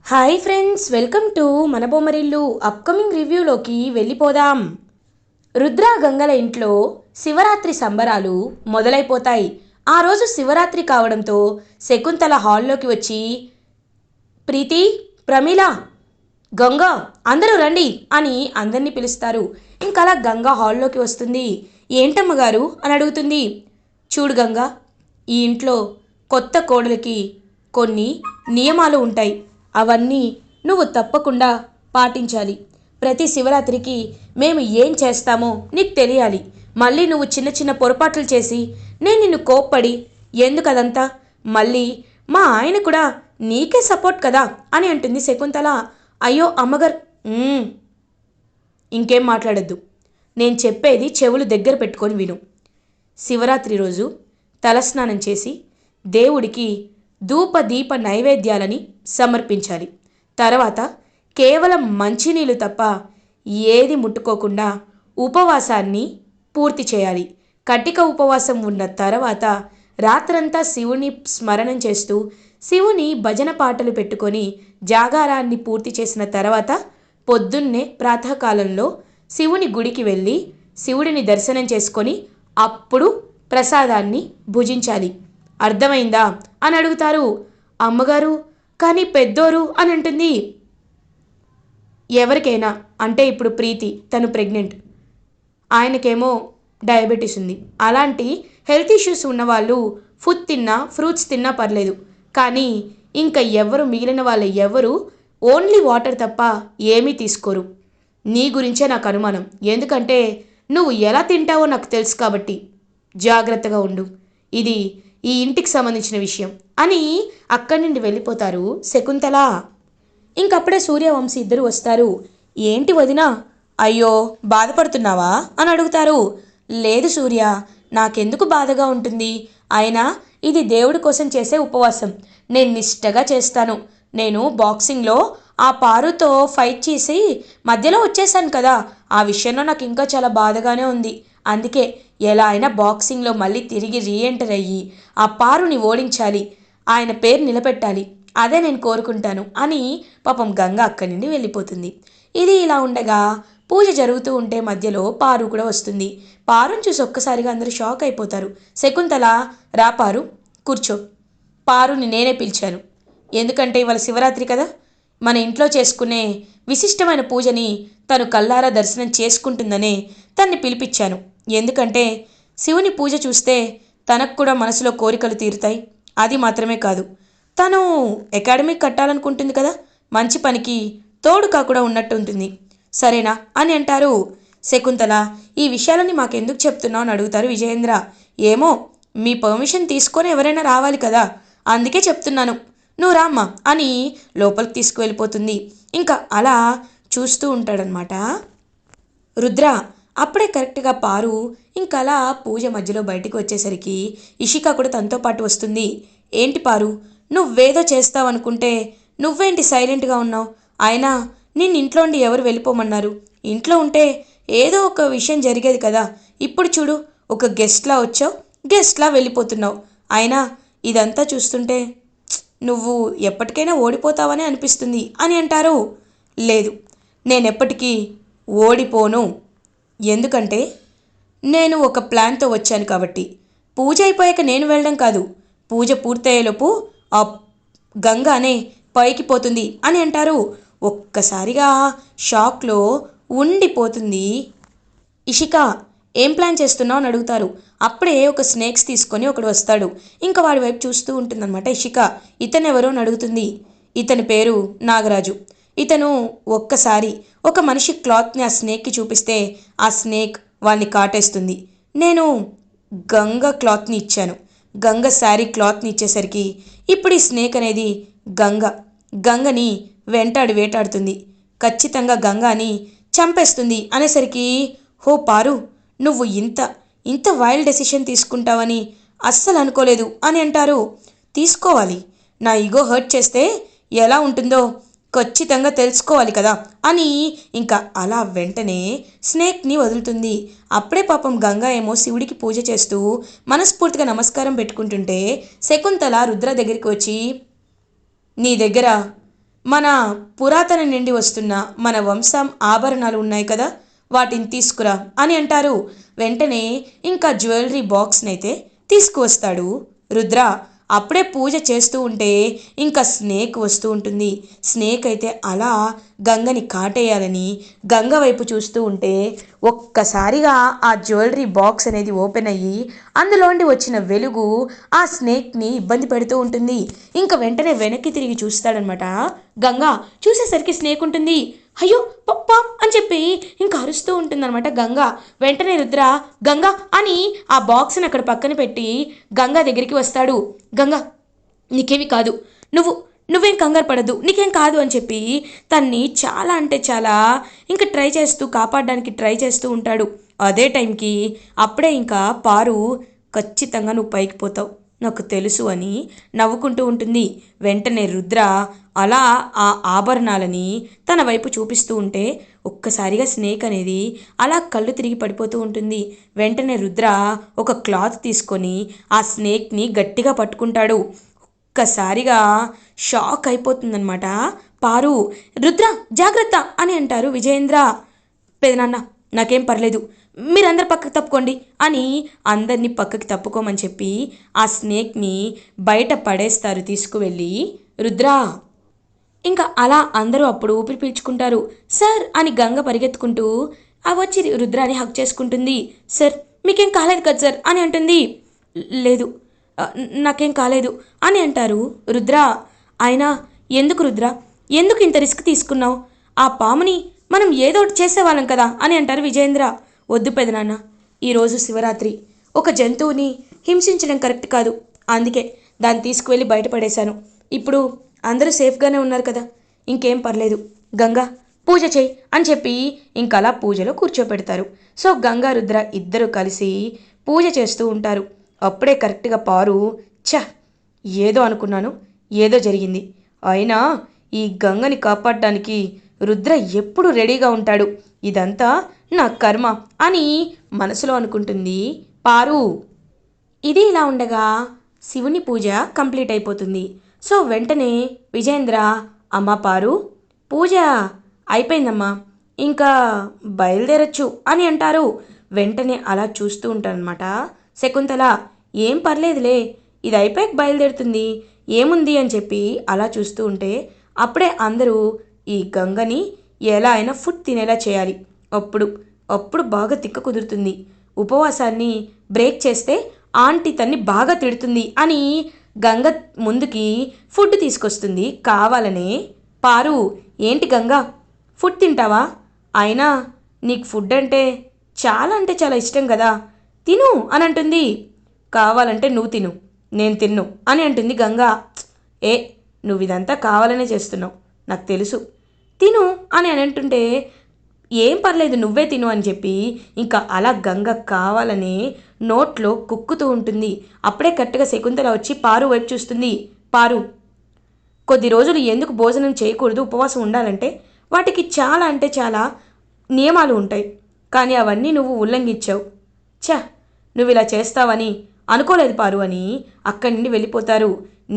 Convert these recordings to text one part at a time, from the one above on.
Hi friends, welcome to మన Bommarillu. Upcoming రివ్యూలోకి వెళ్ళిపోదాం. రుద్ర గంగల ఇంట్లో శివరాత్రి సంబరాలు మొదలైపోతాయి. ఆ రోజు శివరాత్రి కావడంతో శకుంతల హాల్లోకి వచ్చి, ప్రీతి, ప్రమీల, గంగ, అందరూ రండి అని అందరినీ పిలుస్తారు. ఇంకలా గంగ హాల్లోకి వస్తుంది. ఏంటమ్మగారు అని అడుగుతుంది. చూడు గంగ, ఈ ఇంట్లో కొత్త కోడలికి కొన్ని నియమాలు ఉంటాయి. అవన్నీ నువ్వు తప్పకుండా పాటించాలి. ప్రతి శివరాత్రికి మేము ఏం చేస్తామో నీకు తెలియాలి. మళ్ళీ నువ్వు చిన్న చిన్న పొరపాట్లు చేసి నేను నిన్ను కోప్పడి ఎందుకదంతా, మళ్ళీ మా ఆయన కూడా నీకే సపోర్ట్ కదా అని అంటుంది శకుంతల. అయ్యో అమ్మగారు, ఇంకేం మాట్లాడద్దు. నేను చెప్పేది చెవులు దగ్గర పెట్టుకొని విను. శివరాత్రి రోజు తలస్నానం చేసి దేవుడికి ధూప దీప నైవేద్యాలని సమర్పించాలి. తర్వాత కేవలం మంచినీళ్ళు తప్ప ఏది ముట్టుకోకుండా ఉపవాసాన్ని పూర్తి చేయాలి. కటిక ఉపవాసం ఉన్న తర్వాత రాత్రంతా శివుని స్మరణం చేస్తూ శివుని భజన పాటలు పెట్టుకొని జాగారాన్ని పూర్తి చేసిన తర్వాత పొద్దున్నే ప్రాతకాలంలో శివుని గుడికి వెళ్ళి శివుడిని దర్శనం చేసుకొని అప్పుడు ప్రసాదాన్ని భుజించాలి. అర్థమైందా అని అడుగుతారు. అమ్మగారు, కానీ పెద్దోరు అని అంటుంది. ఎవరికైనా అంటే ఇప్పుడు ప్రీతి తను ప్రెగ్నెంట్, ఆయనకేమో డయాబెటీస్ ఉంది. అలాంటి హెల్త్ ఇష్యూస్ ఉన్నవాళ్ళు ఫుడ్ తిన్నా ఫ్రూట్స్ తిన్నా పర్లేదు. కానీ ఇంకా ఎవరు మిగిలిన వాళ్ళు ఎవరు ఓన్లీ వాటర్ తప్ప ఏమీ తీసుకోరు. నీ గురించే నాకు అనుమానం. ఎందుకంటే నువ్వు ఎలా తింటావో నాకు తెలుసు కాబట్టి జాగ్రత్తగా ఉండు. ఇది ఈ ఇంటికి సంబంధించిన విషయం అని అక్కడి నుండి వెళ్ళిపోతారు శకుంతల. ఇంకప్పుడే సూర్యవంశీ ఇద్దరు వస్తారు. ఏంటి వదినా, అయ్యో బాధపడుతున్నావా అని అడుగుతారు. లేదు సూర్య, నాకెందుకు బాధగా ఉంటుంది. అయినా ఇది దేవుడి కోసం చేసే ఉపవాసం. నేను నిష్టగా చేస్తాను. నేను బాక్సింగ్లో ఆ పారుతో ఫైట్ చేసి మధ్యలో వచ్చేసాను కదా, ఆ విషయంలో నాకు ఇంకా చాలా బాధగానే ఉంది. అందుకే ఎలా అయినా బాక్సింగ్లో మళ్ళీ తిరిగి రీఎంటర్ అయ్యి ఆ పారుని ఓడించాలి, ఆయన పేరు నిలబెట్టాలి, అదే నేను కోరుకుంటాను అని పాపం గంగ అక్కడి నుండి వెళ్ళిపోతుంది. ఇది ఇలా ఉండగా పూజ జరుగుతూ ఉంటే మధ్యలో పారు కూడా వస్తుంది. పారుని చూసి ఒక్కసారిగా అందరూ షాక్ అయిపోతారు. శకుంతల, రా పారు, కూర్చో. పారుని నేనే పిలిచాను. ఎందుకంటే ఇవాళ శివరాత్రి కదా, మన ఇంట్లో చేసుకునే విశిష్టమైన పూజని తను కల్లారా దర్శనం చేసుకుంటుందనే తన్ని పిలిపించాను. ఎందుకంటే శివుని పూజ చూస్తే తనకు కూడా మనసులో కోరికలు తీరుతాయి. అది మాత్రమే కాదు, తను అకాడమీ కట్టాలనుకుంటుంది కదా, మంచి పనికి తోడుగా కూడా ఉన్నట్టు ఉంటుంది. సరేనా అని అంటారు. శకుంతల, ఈ విషయాలని మాకెందుకు చెప్తున్నావు అని అడుగుతారు విజయేంద్ర. ఏమో, మీ పర్మిషన్ తీసుకొని ఎవరైనా రావాలి కదా, అందుకే చెప్తున్నాను, నువ్వు రామ్మా అని లోపలికి తీసుకువెళ్ళిపోతుంది. ఇంకా అలా చూస్తూ ఉంటాడనమాట రుద్ర. అప్పుడే కరెక్ట్గా పారు ఇంకా అలా పూజ మధ్యలో బయటికి వచ్చేసరికి ఇషిక కూడా తనతో పాటు వస్తుంది. ఏంటి పారు, నువ్వేదో చేస్తావనుకుంటే నువ్వేంటి సైలెంట్గా ఉన్నావు? అయినా నిన్ను ఇంట్లో ఉండి ఎవరు వెళ్ళిపోమన్నారు? ఇంట్లో ఉంటే ఏదో ఒక విషయం జరిగేది కదా. ఇప్పుడు చూడు, ఒక గెస్ట్లా వచ్చావు, గెస్ట్లా వెళ్ళిపోతున్నావు. అయినా ఇదంతా చూస్తుంటే నువ్వు ఎప్పటికైనా ఓడిపోతావని అనిపిస్తుంది అని అంటారు. లేదు, నేనెప్పటికీ ఓడిపోను. ఎందుకంటే నేను ఒక ప్లాన్తో వచ్చాను కాబట్టి. పూజ అయిపోయాక నేను వెళ్ళడం కాదు, పూజ పూర్తయ్యేలోపు ఆ గంగానే పైకి పోతుంది అని అంటారు. ఒక్కసారిగా షాక్లో ఉండిపోతుంది ఇషిక. ఏం ప్లాన్ చేస్తున్నావు అని అడుగుతారు. అప్పుడే ఒక స్నేక్స్ తీసుకొని ఒకడు వస్తాడు. ఇంకా వాడి వైపు చూస్తూ ఉంటుందన్నమాట ఇషిక. ఇతనెవరో అని అడుగుతుంది. ఇతని పేరు నాగరాజు. ఇతను ఒక్కసారి ఒక మనిషి క్లాత్ని ఆ స్నేక్కి చూపిస్తే ఆ స్నేక్ వాడిని కాటేస్తుంది. నేను గంగ క్లాత్ని ఇచ్చాను. గంగ శారీ క్లాత్ని ఇచ్చేసరికి ఇప్పుడు ఈ స్నేక్ అనేది గంగని వేటాడుతుంది. ఖచ్చితంగా గంగాని చంపేస్తుంది అనేసరికి, హో పారు, నువ్వు ఇంత ఇంత వైల్డ్ డెసిషన్ తీసుకుంటావని అస్సలు అనుకోలేదు అని అంటారు. తీసుకోవాలి, నా ఈగో హర్ట్ చేస్తే ఎలా ఉంటుందో ఖచ్చితంగా తెలుసుకోవాలి కదా అని ఇంకా అలా వెంటనే స్నేక్ని వదులుతుంది. అప్పుడే పాపం గంగా ఏమో శివుడికి పూజ చేస్తూ మనస్ఫూర్తిగా నమస్కారం పెట్టుకుంటుంటే శకుంతల రుద్ర దగ్గరికి వచ్చి, నీ దగ్గర మన పురాతన నుండి వస్తున్న మన వంశం ఆభరణాలు ఉన్నాయి కదా, వాటిని తీసుకురా అని అంటారు. వెంటనే ఇంకా జ్యువెలరీ బాక్స్ని అయితే తీసుకువస్తాడు రుద్ర. అప్పుడే పూజ చేస్తూ ఉంటే ఇంకా స్నేక్ వస్తూ ఉంటుంది. స్నేక్ అయితే అలా గంగని కాటేయాలని గంగ వైపు చూస్తూ ఉంటే ఒక్కసారిగా ఆ జ్యువెలరీ బాక్స్ అనేది ఓపెన్ అయ్యి అందులోండి వచ్చిన వెలుగు ఆ స్నేక్ని ఇబ్బంది పెడుతూ ఉంటుంది. ఇంకా వెంటనే వెనక్కి తిరిగి చూస్తాడనమాట గంగ. చూసేసరికి స్నేక్ ఉంటుంది. అయ్యో పప్పా అని చెప్పి ఇంకా అరుస్తూ ఉంటుందన్నమాట గంగ. వెంటనే రుద్ర గంగ అని ఆ బాక్స్ని అక్కడ పక్కన పెట్టి గంగ దగ్గరికి వస్తాడు. గంగ, నీకేమి కాదు, నువ్వేం కంగారు పడద్దు, నీకేం కాదు అని చెప్పి తన్ని చాలా అంటే చాలా ఇంకా ట్రై చేస్తూ కాపాడడానికి ట్రై చేస్తూ ఉంటాడు. అదే టైంకి అప్పుడే ఇంకా పారు ఖచ్చితంగా నువ్వు పైకి పోతావు నాకు తెలుసు అని నవ్వుకుంటూ ఉంటుంది. వెంటనే రుద్ర అలా ఆ ఆభరణాలని తన వైపు చూపిస్తూ ఉంటే ఒక్కసారిగా స్నేక్ అనేది అలా కళ్ళు తిరిగి పడిపోతూ ఉంటుంది. వెంటనే రుద్ర ఒక క్లాత్ తీసుకొని ఆ స్నేక్ని గట్టిగా పట్టుకుంటాడు. ఒక్కసారిగా షాక్ అయిపోతుందన్నమాట పారు. రుద్ర జాగ్రత్త అని అంటారు విజయేంద్ర. పెదనాన్న నాకేం పర్లేదు, మీరందరు పక్కకు తప్పుకోండి అని అందరినీ పక్కకి తప్పుకోమని చెప్పి ఆ స్నేక్ని బయట పడేస్తారు తీసుకువెళ్ళి రుద్ర. ఇంకా అలా అందరూ అప్పుడు ఊపిరి పీల్చుకుంటారు. సార్ అని గంగ పరిగెత్తుకుంటూ వచ్చి రుద్రాని హక్ చేసుకుంటుంది. సార్ మీకేం కాలేదు కదా సార్ అని అంటుంది. లేదు, నాకేం కాలేదు అని అంటారు రుద్ర. అయినా ఎందుకు రుద్ర, ఎందుకు ఇంత రిస్క్ తీసుకున్నావు? ఆ పాముని మనం ఏదో ఒకటి చేసేవాళ్ళం కదా అని అంటారు విజయేంద్ర. వద్దు పెదనాన్న, ఈరోజు శివరాత్రి, ఒక జంతువుని హింసించడం కరెక్ట్ కాదు, అందుకే దాన్ని తీసుకువెళ్ళి బయటపడేశాను. ఇప్పుడు అందరూ సేఫ్గానే ఉన్నారు కదా, ఇంకేం పర్లేదు. గంగా పూజ చేయి అని చెప్పి ఇంకలా పూజలో కూర్చోపెడతారు. సో గంగా రుద్ర ఇద్దరు కలిసి పూజ చేస్తూ ఉంటారు. అప్పుడే కరెక్ట్గా పారు, ఛ, ఏదో అనుకున్నాను, ఏదో జరిగింది. అయినా ఈ గంగని కాపాడడానికి రుద్ర ఎప్పుడు రెడీగా ఉంటాడు, ఇదంతా నా కర్మ అని మనసులో అనుకుంటుంది పారు. ఇది ఇలా ఉండగా శివుని పూజ కంప్లీట్ అయిపోతుంది. సో వెంటనే విజయేంద్ర, అమ్మ పారు, పూజ అయిపోయిందమ్మా, ఇంకా బయలుదేరచ్చు అని అంటారు. వెంటనే అలా చూస్తూ ఉంటారనమాట శకుంతల. ఏం పర్లేదులే, ఇది అయిపోయాక బయలుదేరుతుంది, ఏముంది అని చెప్పి అలా చూస్తూ ఉంటే అప్పుడే అందరూ ఈ గంగని ఎలా అయినా ఫుడ్ తినేలా చేయాలి, అప్పుడు అప్పుడు బాగా తిక్క కుదురుతుంది, ఉపవాసాన్ని బ్రేక్ చేస్తే ఆంటీ తన్ని బాగా తిడుతుంది అని గంగ ముందుకి ఫుడ్ తీసుకొస్తుంది కావాలనే. పారు, ఏంటి గంగా ఫుడ్ తింటావా? అయినా నీకు ఫుడ్ అంటే చాలా ఇష్టం కదా, తిను అని అంటుంది. కావాలంటే నువ్వు తిను, నేను తిన్ను అని అంటుంది గంగా. ఏ, నువ్వు ఇదంతా కావాలనే చేస్తున్నావు, నాకు తెలుసు, తిను అని అంటుంటే ఏం పర్లేదు నువ్వే తిను అని చెప్పి ఇంకా అలా గంగ కావాలని నోట్లో కుక్కుతూ ఉంటుంది. అప్పుడే కరెక్ట్గా శకుంతల వచ్చి పారు వైపు చూస్తుంది. పారు, కొద్ది రోజులు ఎందుకు భోజనం చేయకూడదు, ఉపవాసం ఉండాలంటే వాటికి చాలా అంటే చాలా నియమాలు ఉంటాయి, కానీ అవన్నీ నువ్వు ఉల్లంఘించావు. ఛ, నువ్వు ఇలా చేస్తావని అనుకోలేదు పారు అని అక్కడి నుండి వెళ్ళిపోతారు.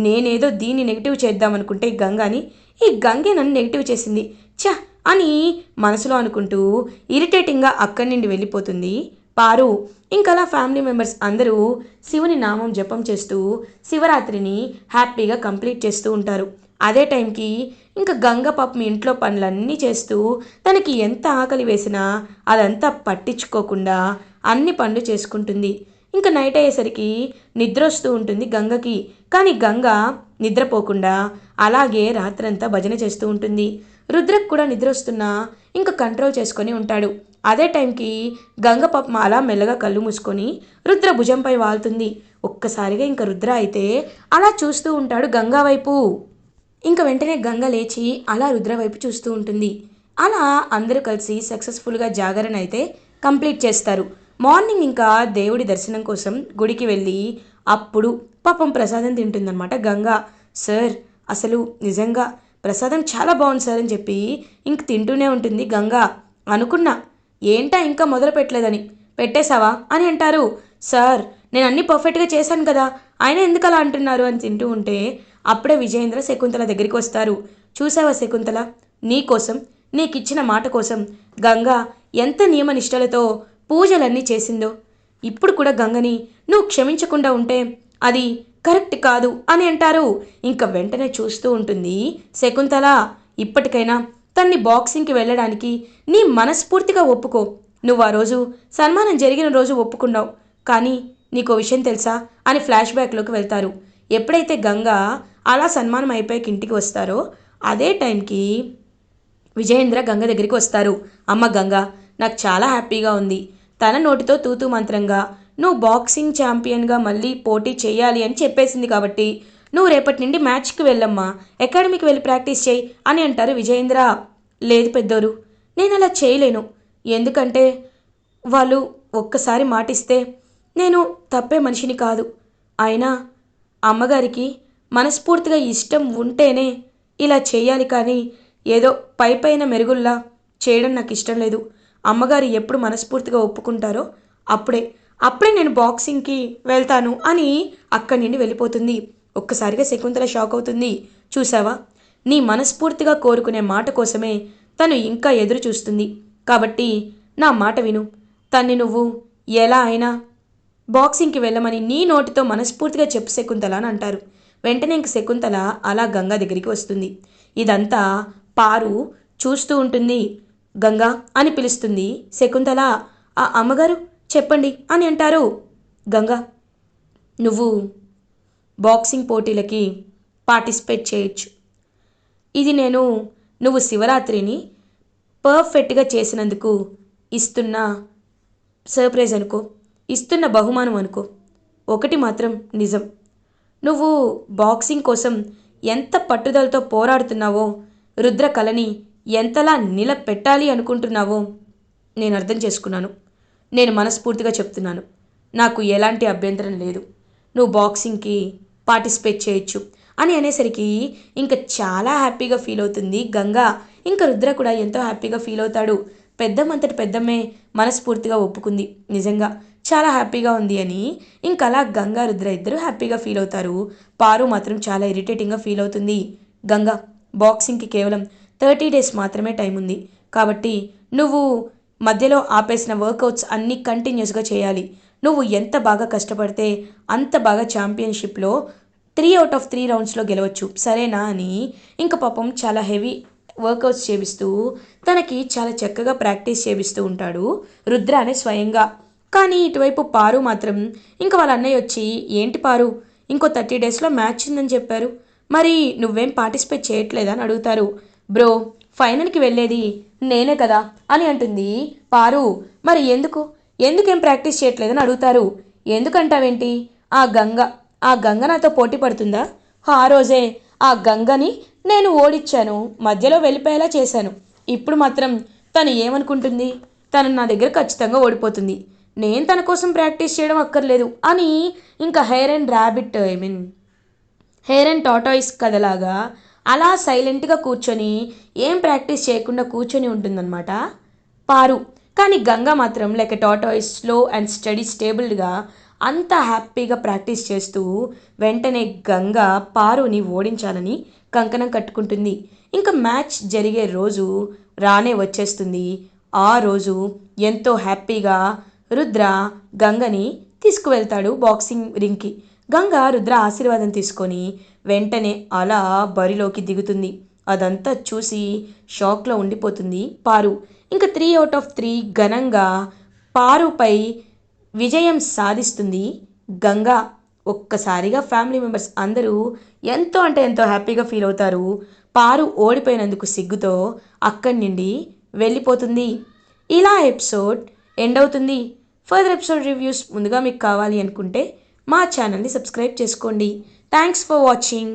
నేనేదో దీన్ని నెగిటివ్ చేద్దామనుకుంటే గంగాని, ఈ గంగే నన్ను నెగిటివ్ చేసింది, ఛ అని మనసులో అనుకుంటూ ఇరిటేటింగ్గా అక్కడి నుండి వెళ్ళిపోతుంది పారు. ఇంకలా ఫ్యామిలీ మెంబర్స్ అందరూ శివుని నామం జపం చేస్తూ శివరాత్రిని హ్యాపీగా కంప్లీట్ చేస్తూ ఉంటారు. అదే టైంకి ఇంకా గంగ పాపం ఇంట్లో పనులన్నీ చేస్తూ తనకి ఎంత ఆకలి వేసినా అదంతా పట్టించుకోకుండా అన్ని పనులు చేసుకుంటుంది. ఇంకా నైట్ అయ్యేసరికి నిద్ర వస్తూ ఉంటుంది గంగకి. కానీ గంగ నిద్రపోకుండా అలాగే రాత్రంతా భజన చేస్తూ ఉంటుంది. రుద్రకు కూడా నిద్ర వస్తున్నా ఇంకా కంట్రోల్ చేసుకొని ఉంటాడు. అదే టైంకి గంగ పాపం అలా మెల్లగా కళ్ళు మూసుకొని రుద్ర భుజంపై వాలుతుంది. ఒక్కసారిగా ఇంకా రుద్ర అయితే అలా చూస్తూ ఉంటాడు గంగా వైపు. ఇంకా వెంటనే గంగ లేచి అలా రుద్ర వైపు చూస్తూ ఉంటుంది. అలా అందరూ కలిసి సక్సెస్ఫుల్గా జాగరణ అయితే కంప్లీట్ చేస్తారు. మార్నింగ్ ఇంకా దేవుడి దర్శనం కోసం గుడికి వెళ్ళి అప్పుడు పాపం ప్రసాదం తింటుందన్నమాట గంగ. సార్, అసలు నిజంగా ప్రసాదం చాలా బాగుంది సార్ అని చెప్పి ఇంక తింటూనే ఉంటుంది గంగ. అనుకున్నా ఏంటా ఇంకా మొదలు పెట్టలేదని, పెట్టేశావా అని అంటారు. సార్, నేను అన్నీ పర్ఫెక్ట్గా చేశాను కదా, ఆయన ఎందుకు అలా అంటున్నారు అని తింటూ ఉంటే అప్పుడే విజయేంద్ర శకుంతల దగ్గరికి వస్తారు. చూసావా శకుంతల, నీకోసం, నీకిచ్చిన మాట కోసం గంగ ఎంత నియమనిష్టలతో పూజలన్నీ చేసిందో. ఇప్పుడు కూడా గంగని నువ్వు క్షమించకుండా ఉంటే అది కరెక్ట్ కాదు అని అంటారు. ఇంక వెంటనే చూస్తూ ఉంటుంది శకుంతల. ఇప్పటికైనా తన్ని బాక్సింగ్కి వెళ్ళడానికి నీ మనస్ఫూర్తిగా ఒప్పుకో. నువ్వు ఆ రోజు సన్మానం జరిగిన రోజు ఒప్పుకున్నావు, కానీ నీకో విషయం తెలుసా అని ఫ్లాష్ బ్యాక్లోకి వెళ్తారు. ఎప్పుడైతే గంగ అలా సన్మానం అయిపోయాక ఇంటికి వస్తారో అదే టైంకి విజయేంద్ర గంగ దగ్గరికి వస్తారు. అమ్మ గంగ, నాకు చాలా హ్యాపీగా ఉంది. తన నోటితో తూతూ మంత్రంగా నువ్వు బాక్సింగ్ ఛాంపియన్గా మళ్ళీ పోటీ చేయాలి అని చెప్పేసింది కాబట్టి నువ్వు రేపటి నుండి మ్యాచ్కి వెళ్ళమ్మా, అకాడమీకి వెళ్ళి ప్రాక్టీస్ చేయి అని అంటారు విజయేంద్ర. లేదు పెద్దోరు, నేను అలా చేయలేను. ఎందుకంటే వాళ్ళు ఒక్కసారి మాటిస్తే నేను తప్పే మనిషిని కాదు. అయినా అమ్మగారికి మనస్ఫూర్తిగా ఇష్టం ఉంటేనే ఇలా చేయాలి, కానీ ఏదో పైపైన మెరుగుల్లా చేయడం నాకు ఇష్టం లేదు. అమ్మగారు ఎప్పుడు మనస్ఫూర్తిగా ఒప్పుకుంటారో అప్పుడే అప్పుడే నేను బాక్సింగ్కి వెళ్తాను అని అక్కడి నుండి వెళ్ళిపోతుంది. ఒక్కసారిగా శకుంతల షాక్ అవుతుంది. చూసావా, నీ మనస్ఫూర్తిగా కోరుకునే మాట కోసమే తను ఇంకా ఎదురు చూస్తుంది. కాబట్టి నా మాట విను. తన్ని నువ్వు ఎలా అయినా బాక్సింగ్కి వెళ్ళమని నీ నోటితో మనస్ఫూర్తిగా చెప్పు శకుంతల అని అంటారు. వెంటనే ఇంక శకుంతల అలా గంగా దగ్గరికి వస్తుంది. ఇదంతా పారు చూస్తూ ఉంటుంది. గంగా అని పిలుస్తుంది. శకుంతల, ఆ అమ్మగారు చెప్పండి అని అంటారు. గంగా, నువ్వు బాక్సింగ్ పోటీలకి పార్టిసిపేట్ చేయొచ్చు. ఇది నువ్వు శివరాత్రిని పర్ఫెక్ట్గా చేసినందుకు ఇస్తున్న సర్ప్రైజ్ అనుకో, ఇస్తున్న బహుమానం అనుకో. ఒకటి మాత్రం నిజం, నువ్వు బాక్సింగ్ కోసం ఎంత పట్టుదలతో పోరాడుతున్నావో, రుద్ర కళని ఎంతలా నిలబెట్టాలి అనుకుంటున్నావో నేను అర్థం చేసుకున్నాను. నేను మనస్ఫూర్తిగా చెప్తున్నాను, నాకు ఎలాంటి అభ్యంతరం లేదు. నువ్వు బాక్సింగ్కి పార్టిసిపేట్ చేయొచ్చు అని అనేసరికి ఇంకా చాలా హ్యాపీగా ఫీల్ అవుతుంది గంగా. ఇంకా రుద్ర కూడా ఎంతో హ్యాపీగా ఫీల్ అవుతాడు. పెద్దమ్మంతటి పెద్దమ్మే మనస్ఫూర్తిగా ఒప్పుకుంది, నిజంగా చాలా హ్యాపీగా ఉంది అని. ఇంకా అలా గంగా రుద్ర ఇద్దరు హ్యాపీగా ఫీల్ అవుతారు. పారు మాత్రం చాలా ఇరిటేటింగ్గా ఫీల్ అవుతుంది. గంగా, బాక్సింగ్కి కేవలం 30 days మాత్రమే టైం ఉంది, కాబట్టి నువ్వు మధ్యలో ఆపేసిన వర్కౌట్స్ అన్నీ కంటిన్యూస్గా చేయాలి. నువ్వు ఎంత బాగా కష్టపడితే అంత బాగా ఛాంపియన్షిప్లో 3 out of 3 రౌండ్స్లో గెలవచ్చు, సరేనా అని ఇంకా పాపం చాలా హెవీ వర్కౌట్స్ చేపిస్తూ తనకి చాలా చక్కగా ప్రాక్టీస్ చేపిస్తూ ఉంటాడు రుద్ర అనే స్వయంగా. కానీ ఇటువైపు పారు మాత్రం ఇంకా వాళ్ళ అన్నయ్య వచ్చి, ఏంటి పారు, ఇంకో 30 daysలో మ్యాచ్ ఉందని చెప్పారు, మరి నువ్వేం పార్టిసిపేట్ చేయట్లేదా అని అడుగుతారు. బ్రో, ఫైనల్కి వెళ్ళేది నేనే కదా అని అంటుంది పారు. మరి ఎందుకేం ప్రాక్టీస్ చేయట్లేదని అడుగుతారు. ఎందుకంటావేంటి, ఆ గంగ నాతో పోటీ పడుతుందా? ఆ రోజే ఆ గంగని నేను ఓడించాను, మధ్యలో వెళ్ళిపోయేలా చేశాను. ఇప్పుడు మాత్రం తను ఏమనుకుంటుంది, తను నా దగ్గర ఖచ్చితంగా ఓడిపోతుంది, నేను తన కోసం ప్రాక్టీస్ చేయడం అక్కర్లేదు అని ఇంకా హెయిర్ అండ్ టాటాయిస్ కథలాగా అలా సైలెంట్గా కూర్చొని ఏం ప్రాక్టీస్ చేయకుండా కూర్చొని ఉంటుందన్నమాట పారు. కానీ గంగ మాత్రం like tortoise, slow and steady స్టేబుల్డ్గా అంత హ్యాపీగా ప్రాక్టీస్ చేస్తూ వెంటనే గంగ పారుని ఓడించాలని కంకణం కట్టుకుంటుంది. ఇంకా మ్యాచ్ జరిగే రోజు రానే వచ్చేస్తుంది. ఆ రోజు ఎంతో హ్యాపీగా రుద్ర గంగని తీసుకువెళ్తాడు బాక్సింగ్ రింగ్కి. గంగ రుద్ర ఆశీర్వాదం తీసుకొని వెంటనే అలా బరిలోకి దిగుతుంది. అదంతా చూసి షాక్లో ఉండిపోతుంది పారు. ఇంకా 3 out of 3 ఘనంగా పారుపై విజయం సాధిస్తుంది గంగ. ఒక్కసారిగా ఫ్యామిలీ మెంబర్స్ అందరూ ఎంతో అంటే ఎంతో హ్యాపీగా ఫీల్ అవుతారు. పారు ఓడిపోయినందుకు సిగ్గుతో అక్కడి నుండి వెళ్ళిపోతుంది. ఇలా ఎపిసోడ్ ఎండ్ అవుతుంది. ఫర్దర్ ఎపిసోడ్ రివ్యూస్ ముందుగా మీకు కావాలి అనుకుంటే మా ఛానల్ని సబ్స్క్రైబ్ చేసుకోండి. Thanks for watching.